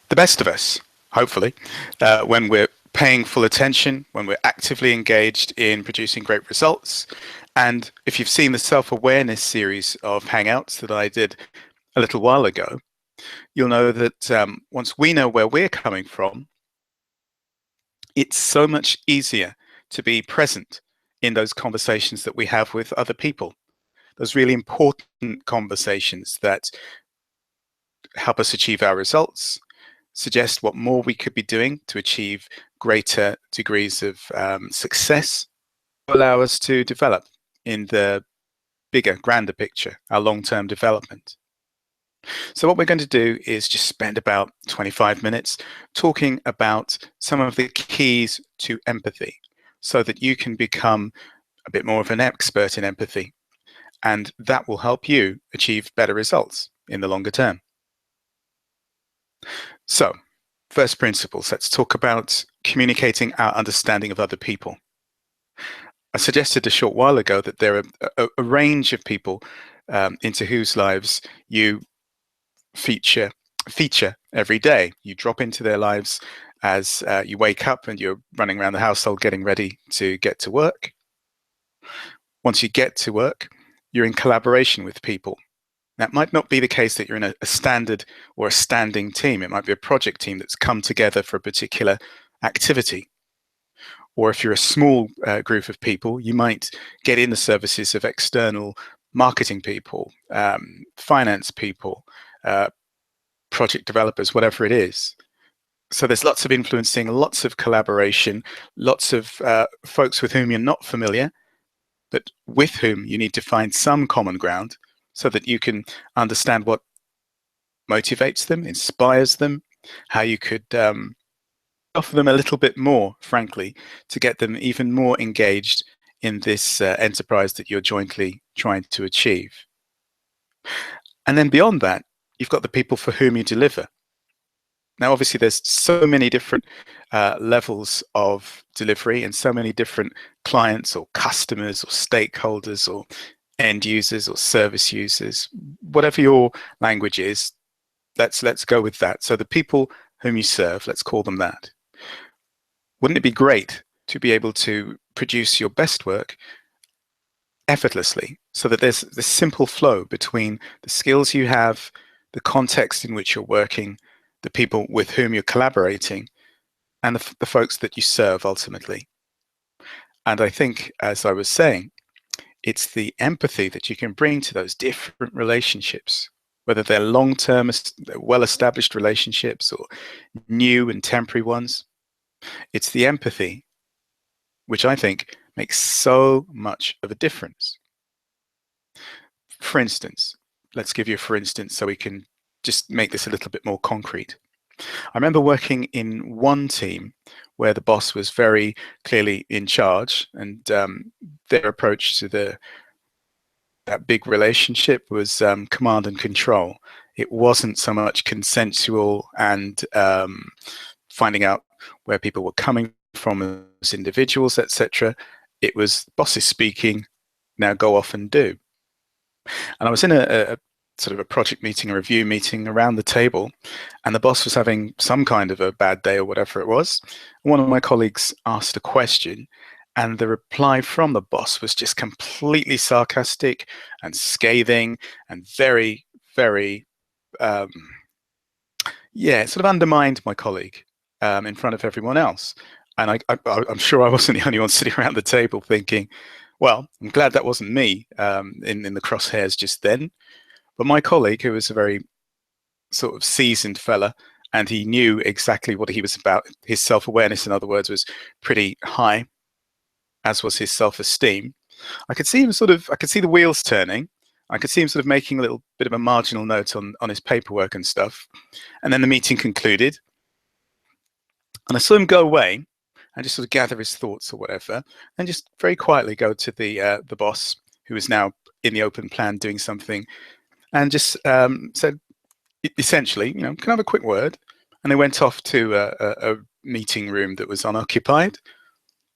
the best of us, hopefully, when we're paying full attention, when we're actively engaged in producing great results. And if you've seen the self-awareness series of Hangouts that I did a little while ago, you'll know that once we know where we're coming from, it's so much easier to be present in those conversations that we have with other people, those really important conversations that help us achieve our results, suggest what more we could be doing to achieve greater degrees of success, allow us to develop in the bigger, grander picture, our long-term development. So what we're going to do is just spend about 25 minutes talking about some of the keys to empathy so that you can become a bit more of an expert in empathy, and that will help you achieve better results in the longer term. So, first principles, let's talk about communicating our understanding of other people. I suggested a short while ago that there are a range of people into whose lives you feature every day. You drop into their lives as you wake up and you're running around the household getting ready to get to work. Once you get to work, you're in collaboration with people. That might not be the case that you're in a standard or a standing team. It might be a project team that's come together for a particular activity. Or if you're a small group of people, you might get in the services of external marketing people, finance people, project developers, whatever it is. So there's lots of influencing, lots of collaboration, lots of folks with whom you're not familiar, but with whom you need to find some common ground so that you can understand what motivates them, inspires them, how you could offer them a little bit more, frankly, to get them even more engaged in this enterprise that you're jointly trying to achieve. And then beyond that, you've got the people for whom you deliver. Now, obviously, there's so many different levels of delivery and so many different clients or customers or stakeholders or end users or service users, whatever your language is, let's go with that. So the people whom you serve, let's call them that. Wouldn't it be great to be able to produce your best work effortlessly so that there's this simple flow between the skills you have, the context in which you're working, the people with whom you're collaborating, and the folks that you serve ultimately? And I think, as I was saying, it's the empathy that you can bring to those different relationships, whether they're long-term, well-established relationships or new and temporary ones. It's the empathy which I think makes so much of a difference. For instance, let's give you a for instance so we can just make this a little bit more concrete. I remember working in one team where the boss was very clearly in charge, and their approach to that big relationship was command and control. It wasn't so much consensual and finding out where people were coming from as individuals, etc. It was bosses speaking, now go off and do. And I was in a sort of a project meeting, a review meeting around the table, and the boss was having some kind of a bad day or whatever it was. One of my colleagues asked a question, and the reply from the boss was just completely sarcastic and scathing and very, very, yeah, it sort of undermined my colleague in front of everyone else. And I'm sure I wasn't the only one sitting around the table thinking, well, I'm glad that wasn't me in the crosshairs just then. But my colleague, who was a very sort of seasoned fella, and he knew exactly what he was about, his self-awareness, in other words, was pretty high, as was his self-esteem. I could see him I could see the wheels turning. I could see him sort of making a little bit of a marginal note on his paperwork and stuff. And then the meeting concluded. And I saw him go away and just sort of gather his thoughts or whatever, and just very quietly go to the boss, who was now in the open plan doing something, and just said, essentially, can I have a quick word? And they went off to a meeting room that was unoccupied.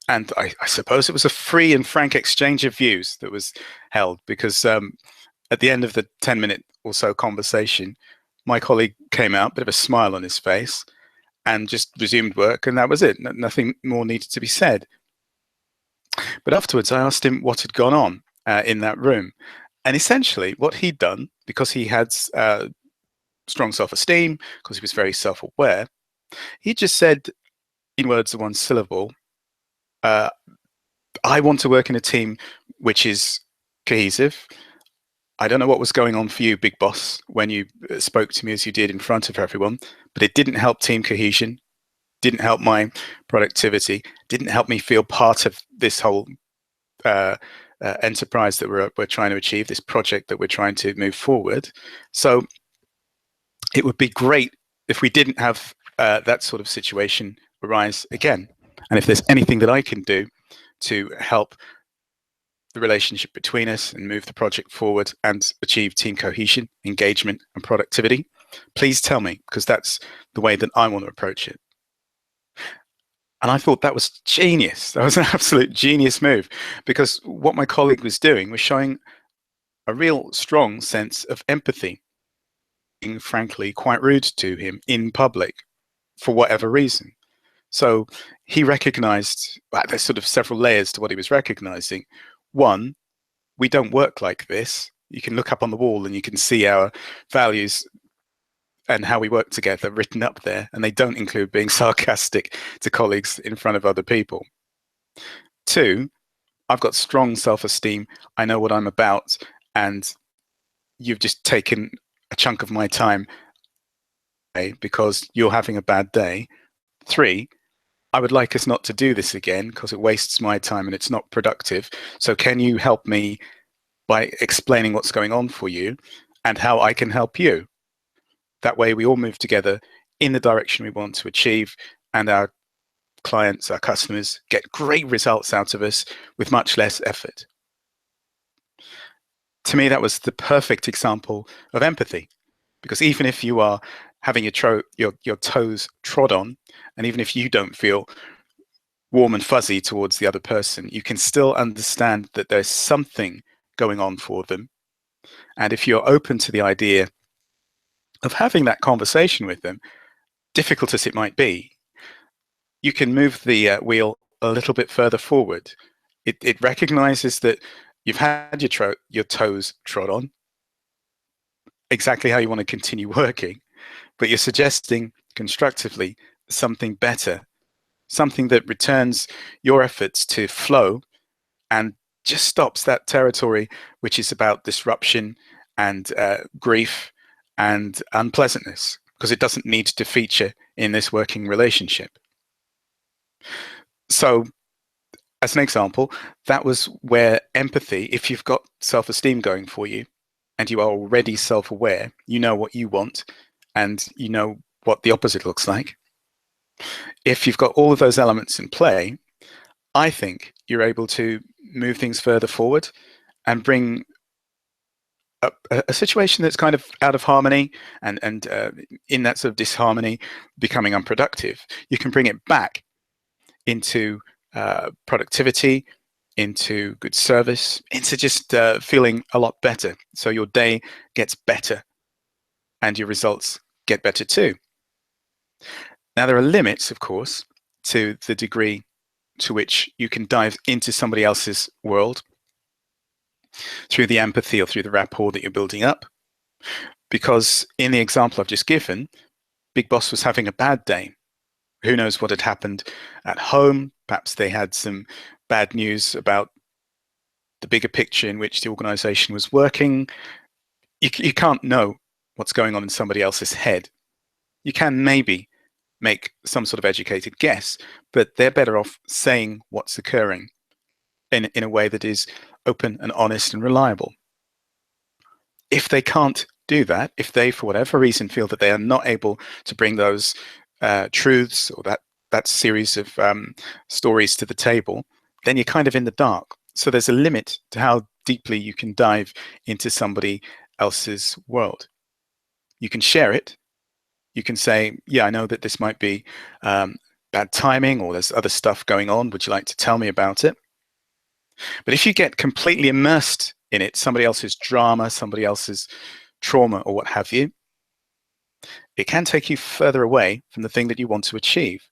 And I suppose it was a free and frank exchange of views that was held, because at the end of the 10-minute or so conversation, My colleague came out, bit of a smile on his face, and just resumed work, and that was it. Nothing more needed to be said. But afterwards, I asked him what had gone on in that room. And essentially, what he'd done, because he had strong self esteem, because he was very self aware, he just said, in words of one syllable, uh, I want to work in a team which is cohesive. I don't know what was going on for you, big boss, when you spoke to me as you did in front of everyone, but it didn't help team cohesion, didn't help my productivity, didn't help me feel part of this whole uh, enterprise that we're trying to achieve, this project that we're trying to move forward. So it would be great if we didn't have that sort of situation arise again. And if there's anything that I can do to help the relationship between us and move the project forward and achieve team cohesion, engagement, and productivity, please tell me, because that's the way that I want to approach it. And I thought that was genius. That was an absolute genius move, because what my colleague was doing was showing a real strong sense of empathy, being frankly quite rude to him in public for whatever reason. So he recognized, well, there's sort of several layers to what he was recognizing. One, we don't work like this. You can look up on the wall and you can see our values and how we work together written up there, and they don't include being sarcastic to colleagues in front of other people. Two, I've got strong self-esteem. I know what I'm about, and you've just taken a chunk of my time because you're having a bad day. Three, I would like us not to do this again because it wastes my time and it's not productive. So can you help me by explaining what's going on for you and how I can help you? That way we all move together in the direction we want to achieve, and our clients, our customers get great results out of us with much less effort. To me, that was the perfect example of empathy, because even if you are having your toes trod on, and even if you don't feel warm and fuzzy towards the other person, you can still understand that there's something going on for them. And if you're open to the idea of having that conversation with them, difficult as it might be, you can move the wheel a little bit further forward. It recognizes that you've had your toes trod on, exactly how you want to continue working, but you're suggesting constructively something better, something that returns your efforts to flow and just stops that territory which is about disruption and grief and unpleasantness, because it doesn't need to feature in this working relationship. So, as an example, that was where empathy, if you've got self-esteem going for you and you are already self-aware, you know what you want and you know what the opposite looks like. If you've got all of those elements in play, I think you're able to move things further forward and bring a situation that's kind of out of harmony and in that sort of disharmony, becoming unproductive. You can bring it back into productivity, into good service, into just feeling a lot better. So your day gets better and your results get better too. Now, there are limits, of course, to the degree to which you can dive into somebody else's world through the empathy or through the rapport that you're building up. Because in the example I've just given, Big Boss was having a bad day. Who knows what had happened at home? Perhaps they had some bad news about the bigger picture in which the organization was working. You can't know what's going on in somebody else's head. You can maybe make some sort of educated guess, but they're better off saying what's occurring in a way that is open and honest and reliable. If they can't do that, if they, for whatever reason, feel that they are not able to bring those truths or that series of stories to the table, then you're kind of in the dark. So there's a limit to how deeply you can dive into somebody else's world. You can share it. You can say, yeah, I know that this might be bad timing, or there's other stuff going on. Would you like to tell me about it? But if you get completely immersed in it, somebody else's drama, somebody else's trauma, or what have you, it can take you further away from the thing that you want to achieve.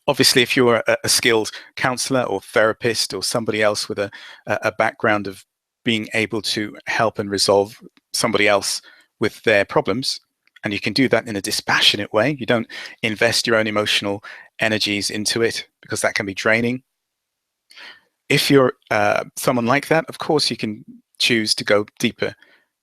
Obviously, if you're a skilled counselor or therapist or somebody else with a background of being able to help and resolve somebody else with their problems, and you can do that in a dispassionate way, you don't invest your own emotional energies into it because that can be draining. If you're someone like that, of course, you can choose to go deeper.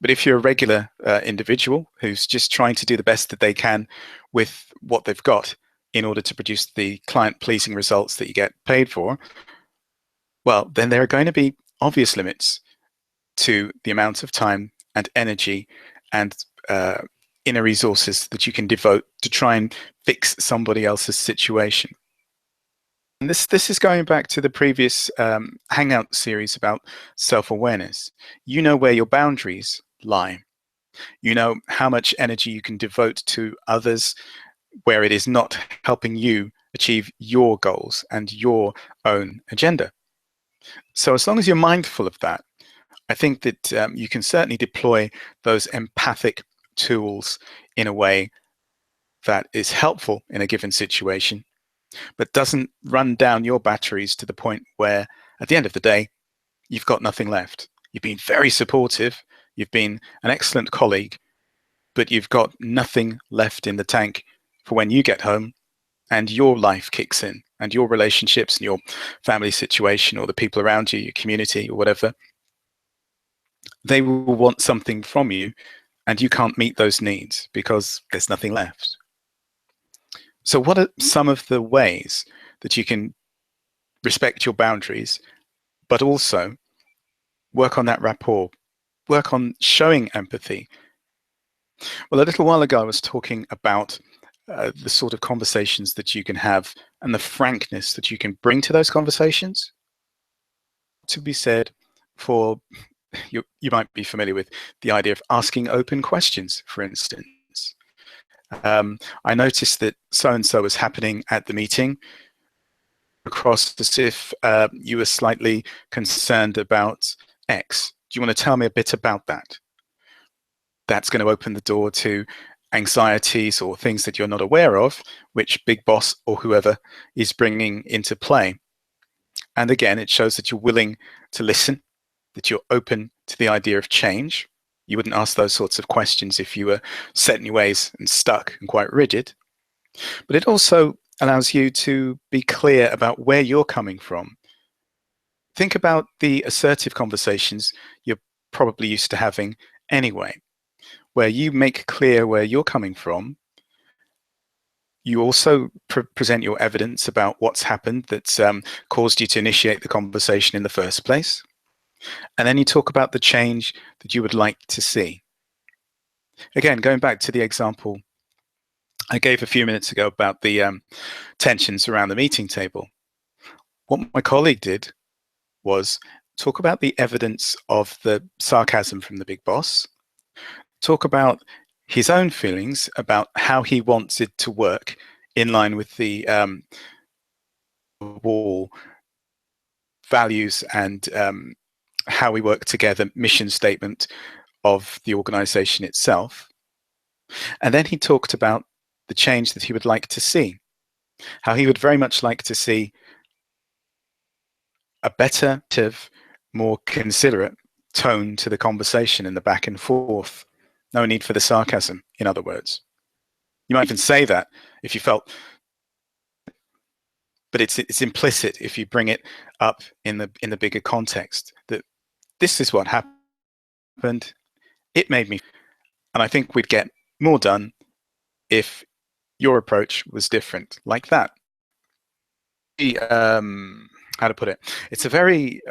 But if you're a regular individual who's just trying to do the best that they can with what they've got in order to produce the client-pleasing results that you get paid for, well, then there are going to be obvious limits to the amount of time and energy and inner resources that you can devote to try and fix somebody else's situation. And this is going back to the previous Hangout series about self-awareness. You know where your boundaries lie. You know how much energy you can devote to others where it is not helping you achieve your goals and your own agenda. So as long as you're mindful of that, I think that you can certainly deploy those empathic tools in a way that is helpful in a given situation, but doesn't run down your batteries to the point where, at the end of the day, you've got nothing left. You've been very supportive, you've been an excellent colleague, but you've got nothing left in the tank for when you get home and your life kicks in, and your relationships and your family situation or the people around you, your community or whatever, they will want something from you and you can't meet those needs because there's nothing left. So what are some of the ways that you can respect your boundaries, but also work on that rapport, work on showing empathy? Well, a little while ago, I was talking about the sort of conversations that you can have and the frankness that you can bring to those conversations. To be said for, you might be familiar with the idea of asking open questions, for instance. I noticed that so-and-so was happening at the meeting, across as if you were slightly concerned about X. Do you want to tell me a bit about that? That's going to open the door to anxieties or things that you're not aware of, which Big Boss or whoever is bringing into play. And again, it shows that you're willing to listen, that you're open to the idea of change. You wouldn't ask those sorts of questions if you were set in your ways and stuck and quite rigid. But it also allows you to be clear about where you're coming from. Think about the assertive conversations you're probably used to having anyway, where you make clear where you're coming from. You also present your evidence about what's happened that's caused you to initiate the conversation in the first place. And then you talk about the change that you would like to see. Again, going back to the example I gave a few minutes ago about the tensions around the meeting table. What my colleague did was talk about the evidence of the sarcasm from the big boss, talk about his own feelings about how he wants it to work in line with the wall values and how we work together mission statement of the organization itself. And then he talked about the change that he would like to see, how he would very much like to see a better, more considerate tone to the conversation in the back and forth. No need for the sarcasm, in other words. You might even say that if you felt, but it's implicit if you bring it up in the bigger context that this is what happened. It made me, and I think we'd get more done if your approach was different, like that. How to put it? It's a very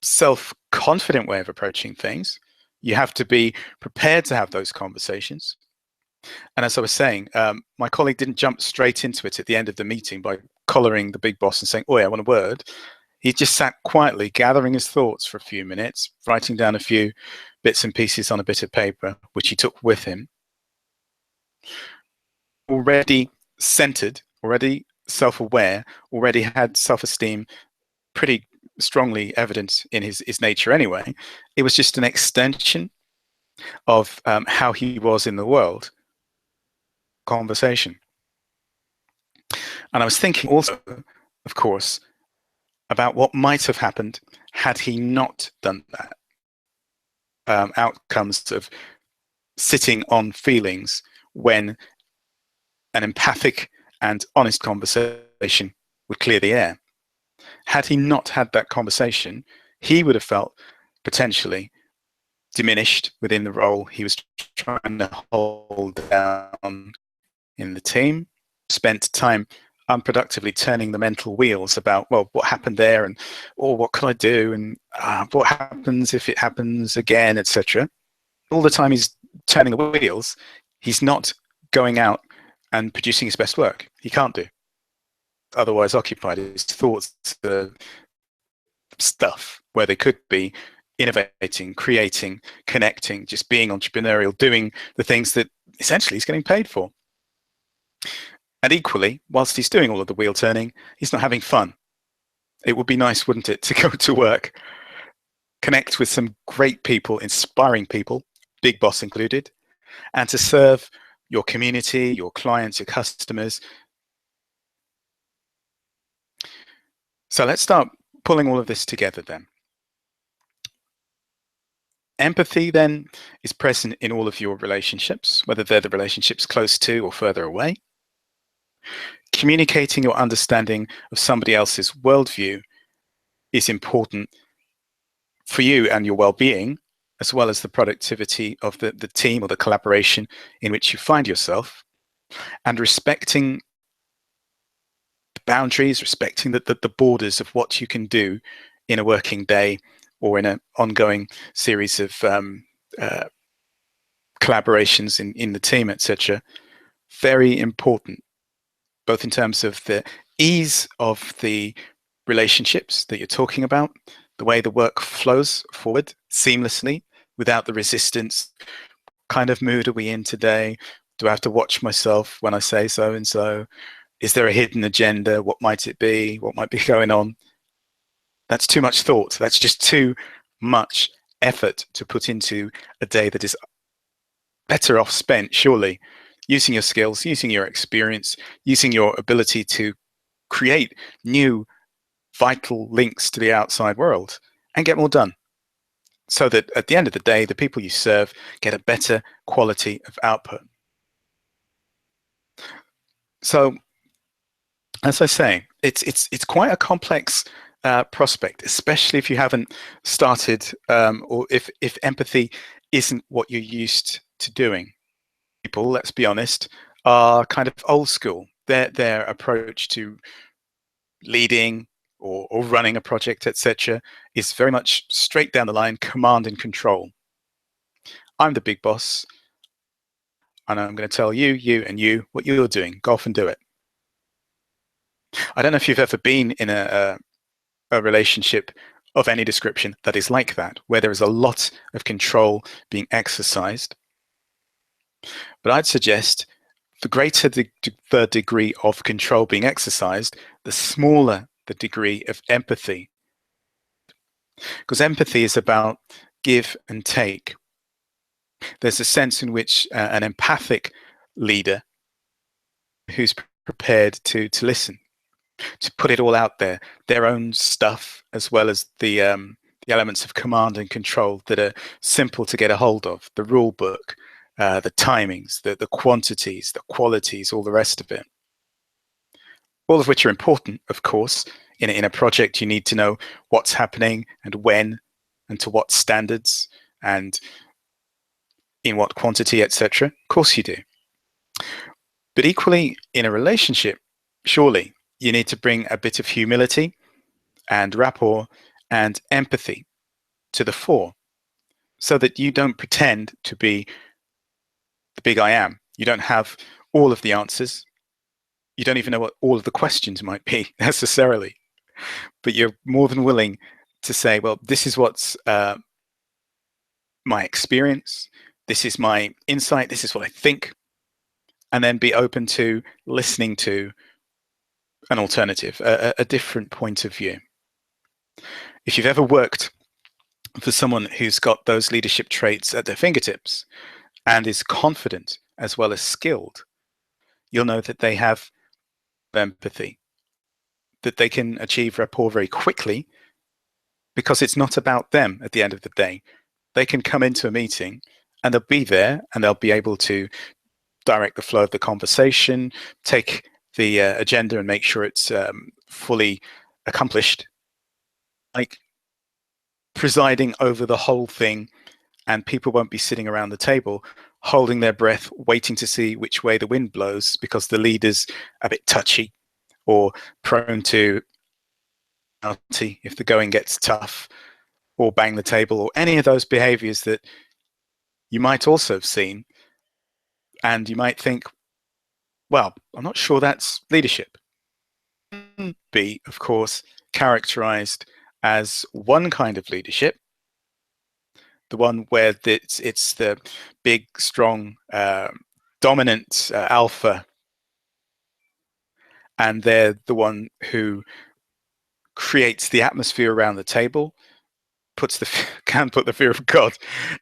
self-confident way of approaching things. You have to be prepared to have those conversations. And as I was saying, my colleague didn't jump straight into it at the end of the meeting by collaring the big boss and saying, "Oh, yeah, I want a word." He just sat quietly, gathering his thoughts for a few minutes, writing down a few bits and pieces on a bit of paper, which he took with him. Already centered, already self-aware, already had self-esteem pretty strongly evident in his nature anyway. It was just an extension of how he was in the world conversation. And I was thinking also, of course, about what might have happened had he not done that. Outcomes of sitting on feelings when an empathic and honest conversation would clear the air. Had he not had that conversation, he would have felt potentially diminished within the role he was trying to hold down in the team, spent time unproductively turning the mental wheels about, well, what happened there, and what can I do, and what happens if it happens again, etc. All the time he's turning the wheels, he's not going out and producing his best work. He can't do. Otherwise occupied, his thoughts stuff where they could be innovating, creating, connecting, just being entrepreneurial, doing the things that essentially he's getting paid for. And equally, whilst he's doing all of the wheel turning, he's not having fun. It would be nice, wouldn't it, to go to work, connect with some great people, inspiring people, big boss included, and to serve your community, your clients, your customers. So let's start pulling all of this together then. Empathy then is present in all of your relationships, whether they're the relationships close to or further away. Communicating your understanding of somebody else's worldview is important for you and your well-being, as well as the productivity of the team or the collaboration in which you find yourself. And respecting the boundaries, respecting the borders of what you can do in a working day or in an ongoing series of collaborations in the team, etc. Very important, both in terms of the ease of the relationships that you're talking about, the way the work flows forward seamlessly without the resistance. What kind of mood are we in today? Do I have to watch myself when I say so and so? Is there a hidden agenda? What might it be? What might be going on? That's too much thought. That's just too much effort to put into a day that is better off spent, surely, using your skills, using your experience, using your ability to create new vital links to the outside world and get more done. So that at the end of the day, the people you serve get a better quality of output. So, as I say, it's quite a complex prospect, especially if you haven't started, or if empathy isn't what you're used to doing. People, let's be honest, are kind of old school. Their approach to leading or running a project, etc., is very much straight down the line, command and control. I'm the big boss, and I'm going to tell you, and you what you're doing. Go off and do it. I don't know if you've ever been in a relationship of any description that is like that, where there is a lot of control being exercised. But I'd suggest the greater the degree of control being exercised, the smaller the degree of empathy. Because empathy is about give and take. There's a sense in which an empathic leader who's prepared to listen, to put it all out there, their own stuff, as well as the elements of command and control that are simple to get a hold of, the rule book, the timings, the quantities, the qualities, all the rest of it. All of which are important, of course. In a project, you need to know what's happening and when and to what standards and in what quantity, etc. Of course you do. But equally, in a relationship, surely you need to bring a bit of humility and rapport and empathy to the fore so that you don't pretend to be the big I am. You don't have all of the answers. You don't even know what all of the questions might be necessarily, but you're more than willing to say, well, this is what's my experience. This is my insight. This is what I think. And then be open to listening to an alternative, a different point of view. If you've ever worked for someone who's got those leadership traits at their fingertips and is confident as well as skilled, you'll know that they have empathy, that they can achieve rapport very quickly because it's not about them at the end of the day. They can come into a meeting and they'll be there and they'll be able to direct the flow of the conversation, take the agenda and make sure it's fully accomplished. Like presiding over the whole thing, and people won't be sitting around the table holding their breath, waiting to see which way the wind blows because the leader's a bit touchy or prone to if the going gets tough, or bang the table, or any of those behaviors that you might also have seen. And you might think, well, I'm not sure that's leadership. Be, of course, characterized as one kind of leadership, the one where it's the big, strong, dominant alpha, and they're the one who creates the atmosphere around the table, can put the fear of God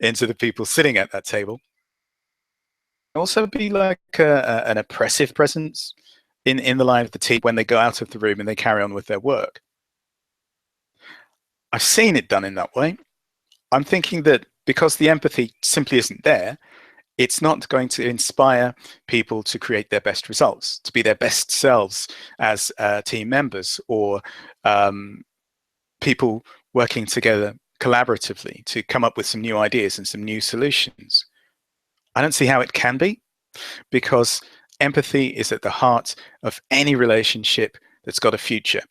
into the people sitting at that table. Also be like an oppressive presence in the line of the team when they go out of the room and they carry on with their work. I've seen it done in that way. I'm thinking that because the empathy simply isn't there, it's not going to inspire people to create their best results, to be their best selves as team members, or people working together collaboratively to come up with some new ideas and some new solutions. I don't see how it can be, because empathy is at the heart of any relationship that's got a future.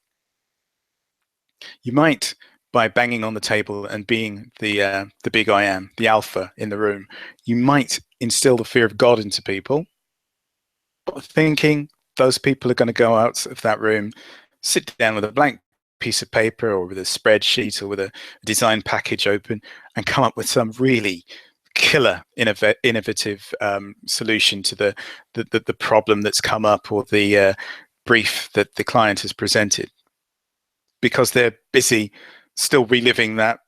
You might, by banging on the table and being the big I am, the alpha in the room, you might instill the fear of God into people, thinking those people are going to go out of that room, sit down with a blank piece of paper or with a spreadsheet or with a design package open and come up with some really killer innovative solution to the problem that's come up, or the brief that the client has presented, because they're busy still reliving that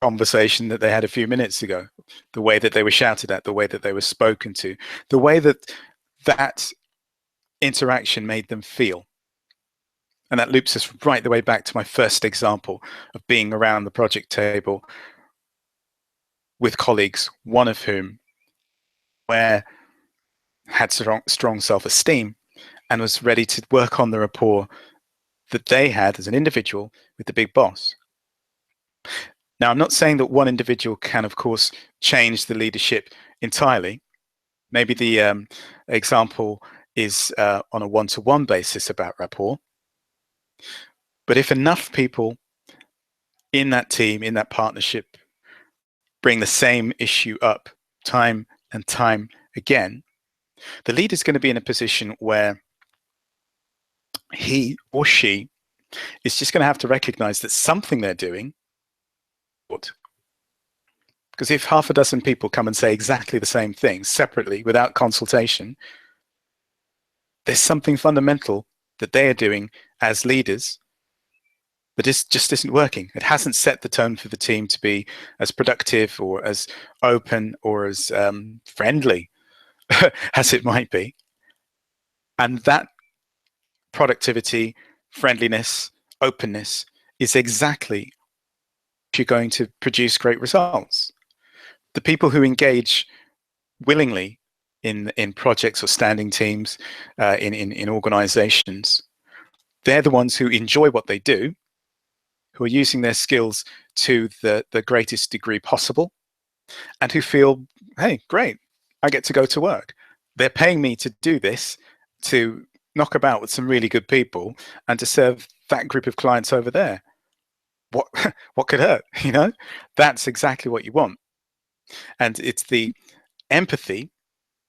conversation that they had a few minutes ago, the way that they were shouted at, the way that they were spoken to, the way that that interaction made them feel. And that loops us right the way back to my first example of being around the project table with colleagues, one of whom had strong self-esteem and was ready to work on the rapport that they had as an individual with the big boss. Now, I'm not saying that one individual can, of course, change the leadership entirely. Maybe the example is on a one-to-one basis about rapport. But if enough people in that team, in that partnership, bring the same issue up time and time again, the leader is going to be in a position where he or she is just going to have to recognize that something they're doing. Because if half a dozen people come and say exactly the same thing separately without consultation, there's something fundamental that they are doing as leaders that just isn't working. It hasn't set the tone for the team to be as productive or as open or as friendly as it might be. And that productivity, friendliness, openness is exactly what you're going to produce great results. The people who engage willingly in projects or standing teams, in organizations, they're the ones who enjoy what they do, who are using their skills to the greatest degree possible, and who feel, hey, great, I get to go to work. They're paying me to do this, to knock about with some really good people and to serve that group of clients over there. What could hurt? You know, that's exactly what you want. And it's the empathy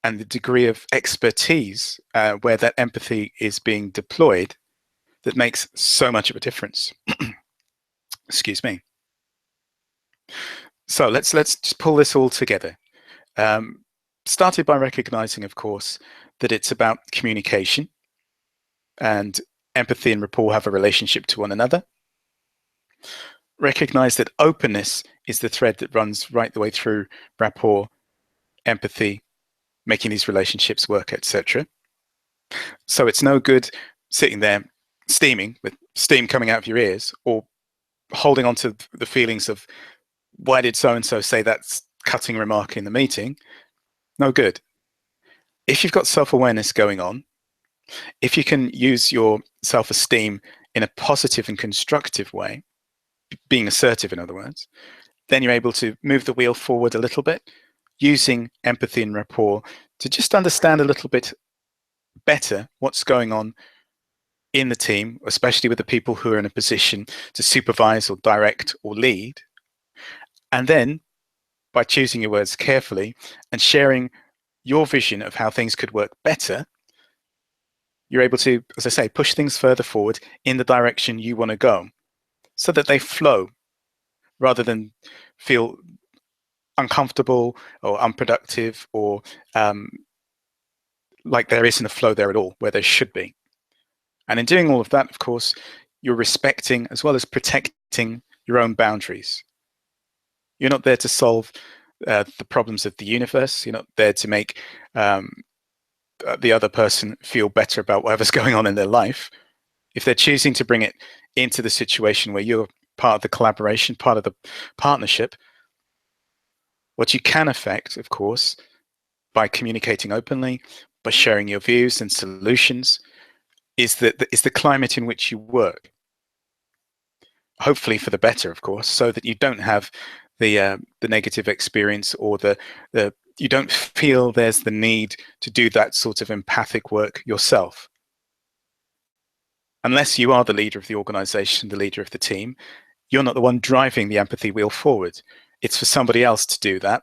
and the degree of expertise where that empathy is being deployed that makes so much of a difference. Excuse me. So let's just pull this all together. Started by recognizing, of course, that it's about communication, and empathy and rapport have a relationship to one another. Recognize that openness is the thread that runs right the way through rapport, empathy, making these relationships work, etc. So it's no good sitting there steaming with steam coming out of your ears, or holding on to the feelings of why did so and so say that cutting remark in the meeting. No good. If you've got self-awareness going on, if you can use your self-esteem in a positive and constructive way, being assertive in other words, then you're able to move the wheel forward a little bit, using empathy and rapport to just understand a little bit better what's going on in the team, especially with the people who are in a position to supervise or direct or lead. And then by choosing your words carefully and sharing your vision of how things could work better, you're able to, as I say, push things further forward in the direction you want to go so that they flow rather than feel uncomfortable or unproductive, or like there isn't a flow there at all where there should be. And in doing all of that, of course, you're respecting as well as protecting your own boundaries. You're not there to solve the problems of the universe. You're not there to make the other person feel better about whatever's going on in their life. If they're choosing to bring it into the situation where you're part of the collaboration, part of the partnership, what you can affect, of course, by communicating openly, by sharing your views and solutions, is the climate in which you work. Hopefully for the better, of course, so that you don't have the negative experience, or the you don't feel there's the need to do that sort of empathic work yourself. Unless you are the leader of the organization, the leader of the team, you're not the one driving the empathy wheel forward. It's for somebody else to do that,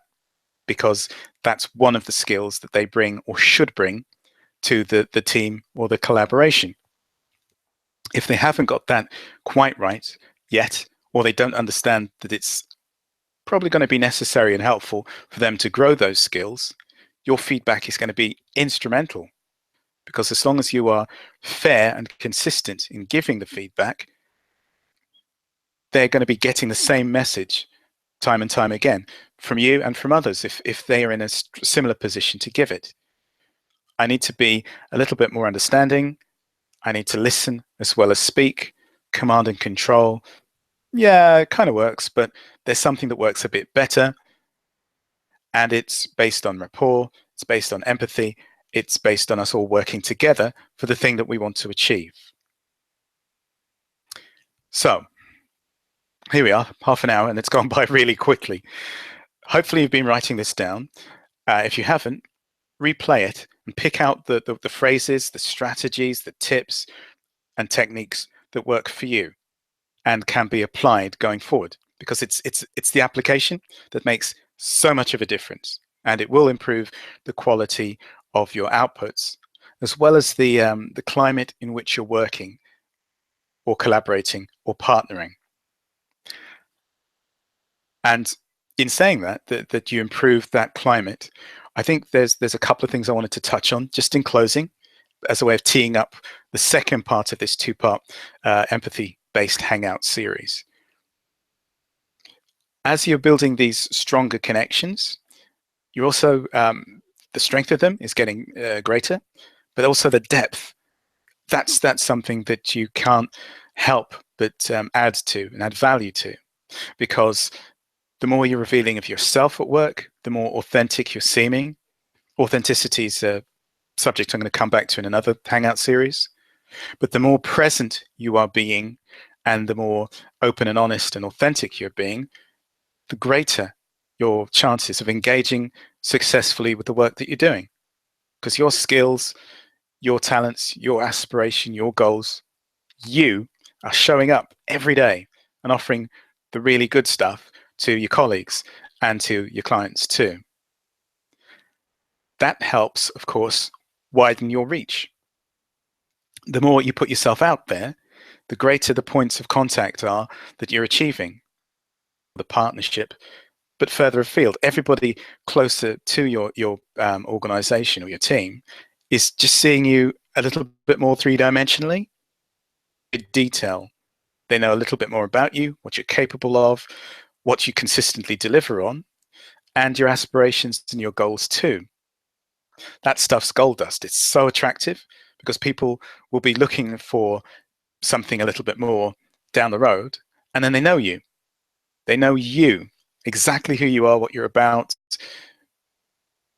because that's one of the skills that they bring or should bring to the team or the collaboration. If they haven't got that quite right yet, or they don't understand that it's probably going to be necessary and helpful for them to grow those skills, your feedback is going to be instrumental. Because as long as you are fair and consistent in giving the feedback, they're going to be getting the same message time and time again from you and from others if they are in a similar position to give it. I need to be a little bit more understanding. I need to listen as well as speak. Command and control, yeah, it kind of works, but there's something that works a bit better. And it's based on rapport, it's based on empathy, it's based on us all working together for the thing that we want to achieve. So here we are, half an hour, and it's gone by really quickly. Hopefully you've been writing this down. If you haven't, replay it and pick out the phrases, the strategies, the tips and techniques that work for you and can be applied going forward, because it's the application that makes so much of a difference, and it will improve the quality of your outputs as well as the climate in which you're working or collaborating or partnering. And in saying that you improve that climate, I think there's a couple of things I wanted to touch on just in closing, as a way of teeing up the second part of this two-part empathy-based Hangout series. As you're building these stronger connections, you're also, the strength of them is getting greater, but also the depth. That's something that you can't help but add to and add value to, because the more you're revealing of yourself at work, the more authentic you're seeming. Authenticity is a subject I'm going to come back to in another Hangout series. But the more present you are being, and the more open and honest and authentic you're being, the greater your chances of engaging successfully with the work that you're doing. Because your skills, your talents, your aspiration, your goals, you are showing up every day and offering the really good stuff to your colleagues and to your clients too. That helps, of course, widen your reach. The more you put yourself out there, the greater the points of contact are that you're achieving the partnership, but further afield. Everybody closer to your organization or your team is just seeing you a little bit more three-dimensionally, detail, They know a little bit more about you, what you're capable of, what you consistently deliver on, and your aspirations and your goals too. That stuff's gold dust. It's so attractive because people will be looking for something a little bit more down the road, and then they know you. They know you, exactly who you are, what you're about.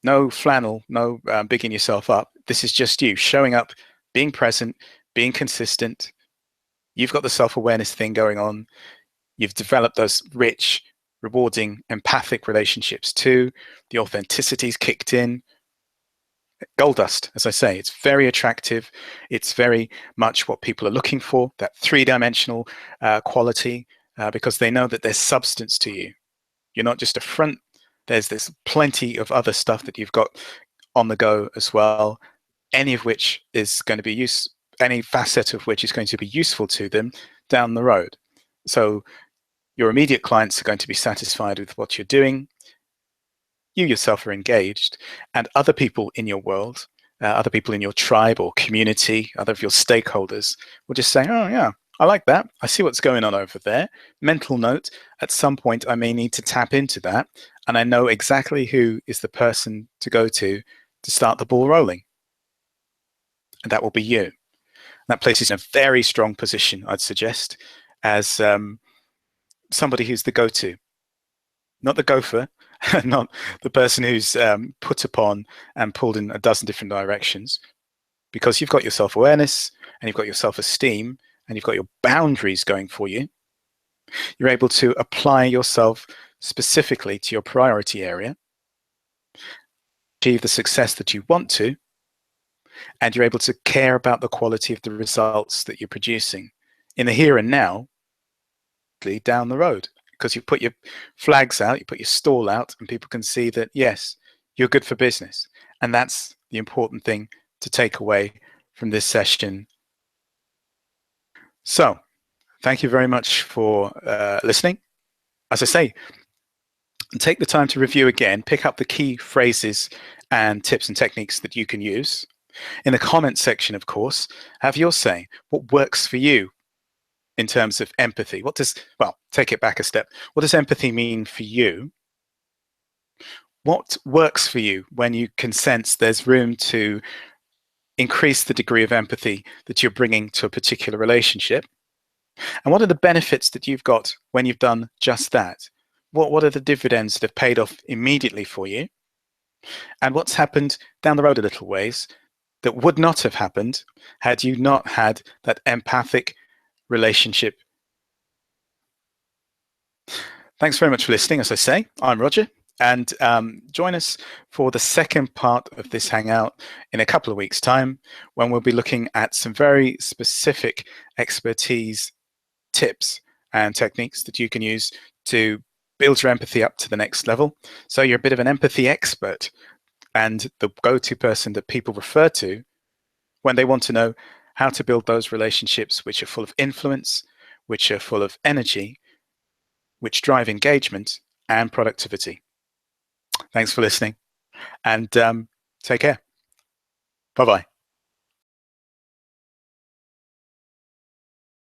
No flannel, no bigging yourself up. This is just you showing up, being present, being consistent. You've got the self-awareness thing going on. You've developed those rich, rewarding, empathic relationships too. The authenticity's kicked in. Gold dust, as I say, it's very attractive. It's very much what people are looking for, that three-dimensional quality, because they know that there's substance to you. You're not just a front. There's plenty of other stuff that you've got on the go as well, any of which is going to be any facet of which is going to be useful to them down the road. So your immediate clients are going to be satisfied with what you're doing. You yourself are engaged, and other people in your world, other people in your tribe or community, other of your stakeholders will just say, oh yeah, I like that. I see what's going on over there. Mental note, at some point I may need to tap into that, and I know exactly who is the person to go to start the ball rolling. And that will be you. That places you in a very strong position, I'd suggest, as somebody who's the go-to, not the gopher, not the person who's put upon and pulled in a dozen different directions, because you've got your self-awareness and you've got your self-esteem and you've got your boundaries going for you. You're able to apply yourself specifically to your priority area, achieve the success that you want to, and you're able to care about the quality of the results that you're producing in the here and now, down the road, because you put your flags out, you put your stall out, and people can see that, yes, you're good for business. And that's the important thing to take away from this session. So thank you very much for listening. As I say, take the time to review again, pick up the key phrases and tips and techniques that you can use. In the comment section, of course, have your say. What works for you in terms of empathy? Well, take it back a step. What does empathy mean for you? What works for you when you can sense there's room to increase the degree of empathy that you're bringing to a particular relationship? And what are the benefits that you've got when you've done just that? What are the dividends that have paid off immediately for you? And what's happened down the road a little ways that would not have happened had you not had that empathic relationship? Thanks very much for listening. As I say, I'm Roger, and join us for the second part of this Hangout in a couple of weeks' time, when we'll be looking at some very specific expertise tips and techniques that you can use to build your empathy up to the next level. So you're a bit of an empathy expert and the go-to person that people refer to when they want to know how to build those relationships which are full of influence, which are full of energy, which drive engagement and productivity. Thanks for listening, and take care. Bye-bye.